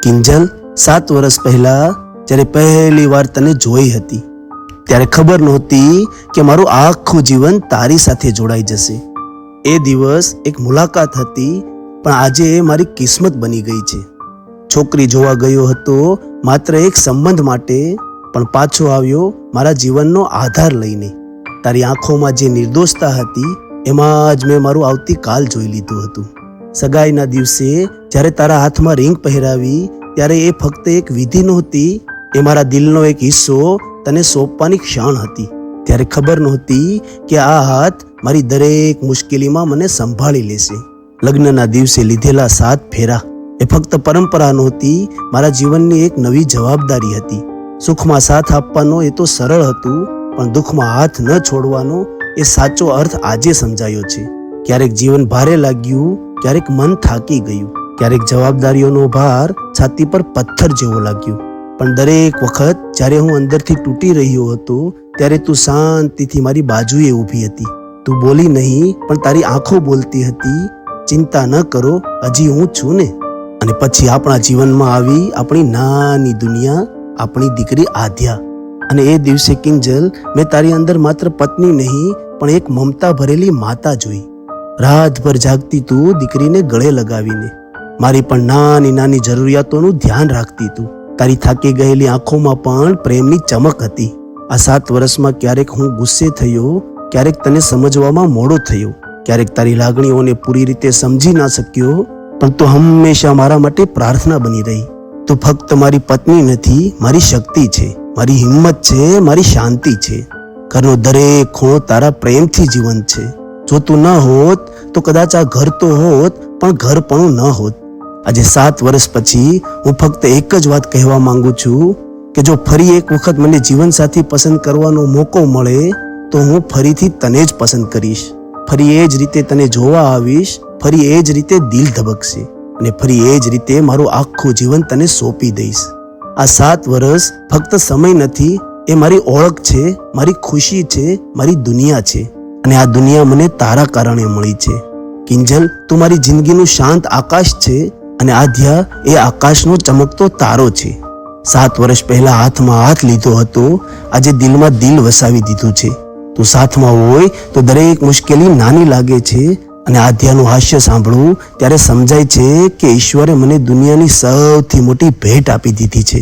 કિંજલ, 7 વર્ષ પહેલા જ્યારે પહેલી વાર તને જોઈ હતી ત્યારે ખબર નહોતી કે મારું આખું જીવન તારી સાથે જોડાઈ જશે. એ દિવસ એક મુલાકાત હતી, પણ આજે એ મારી કિસ્મત બની ગઈ છે. છોકરી જોવા ગયો હતો માત્ર એક સંબંધ માટે, પણ પાછો આવ્યો મારા જીવનનો આધાર લઈને. તારી આંખોમાં જે નિર્દોષતા હતી એમાં જ મેં મારું આવતીકાલ જોઈ લીધું હતું. સગાઈના દિવસે જ્યારે તારા હાથમાં રિંગ પહેરાવી ત્યારે એ ફક્ત એક વિધિ નહોતી, એ મારા દિલનો એક હિસ્સો તને સોંપવાની ક્ષણ હતી. ત્યારે ખબર નહોતી કે આ હાથ મારી દરેક મુશ્કેલીમાં મને સંભાળી લેશે. લગ્નના દિવસે લીધેલા 7 ફેરા એ ફક્ત પરંપરા નહોતી, મારા જીવનની એક નવી જવાબદારી હતી. સુખમાં સાથ આપવાનો એ તો સરળ હતું, પણ દુઃખમાં હાથ ન છોડવાનો એ સાચો અર્થ આજે સમજાયો છે. ક્યારેક જીવન ભારે લાગ્યું, ક્યારેક મન થાકી ગયું, ક્યારેક જવાબદારીઓનો ભાર છાતી પર પથ્થર જેવો લાગ્યો. પણ દરેક વખત જ્યારે હું અંદરથી તૂટી રહ્યો હતો ત્યારે તું શાંતિથી મારી બાજુએ ઊભી હતી. તું બોલી નહીં, પણ તારી આંખો બોલતી હતી, ચિંતા ન કરો, હજી હું છું ને. અને પછી આપણા જીવનમાં આવી આપણી નાની દુનિયા, આપણી દીકરી આધ્યા. અને એ દિવસે કિંજલ, મેં તારી અંદર માત્ર પત્ની નહીં પણ એક મમતા ભરેલી માતા જોઈ. રાતભર જાગતી તું દીકરીને ગળે લગાવીને, મારી પણ નાની નાની જરૂરિયાતોનું ધ્યાન રાખતી તું. તારી થાકી ગયેલી આંખોમાં પણ પ્રેમની ચમક હતી. આ 7 વર્ષમાં ક્યારેક હું ગુસ્સે થયો, ક્યારેક તને સમજવામાં મોડો થયો, ક્યારેક તારી લાગણીઓને પૂરી રીતે સમજી ના શક્યો, પણ તું હંમેશા મારા માટે પ્રાર્થના બની રહી. તું ફક્ત મારી પત્ની નથી, મારી શક્તિ છે, મારી હિંમત છે, મારી શાંતિ છે. ઘરનો દરેક ખૂણો તારા પ્રેમથી જીવંત છે. જો તું ન હોત તો કદાચ આ ઘર તો હોત, પણ ઘર પણ ન હોત. આજે 7 વર્ષ પછી હું ફક્ત એક જ વાત કહેવા માંગુ છું કે જો ફરી એક વખત મને જીવનસાથી પસંદ કરવાનો મોકો મળે તો હું ફરીથી તને જ પસંદ કરીશ. ફરી એ જ રીતે તને જોવા આવીશ, ફરી એ જ રીતે દિલ ધબકશે, અને ફરી એ જ રીતે મારું આખું જીવન તને સોંપી દઈશ. આ 7 વર્ષ ફક્ત સમય નથી, એ મારી ઓળખ છે, મારી ખુશી છે, મારી દુનિયા છે. અને આ દુનિયા મને તારા કારણે મળી છે. કિંજલ, તું મારી જિંદગીનું શાંત આકાશ છે, અને આધ્યા એ આકાશનો ચમકતો તારો છે. 7 વર્ષ પહેલા હાથમાં હાથ લીધો હતો, આજે દિલમાં દિલ વસાવી દીધું છે. તું સાથમાં હોય તો દરેક મુશ્કેલી નાની લાગે છે, અને આધ્યાનું હાસ્ય સાંભળું ત્યારે સમજાય છે કે ઈશ્વરે મને દુનિયાની સૌથી મોટી ભેટ આપી દીધી છે.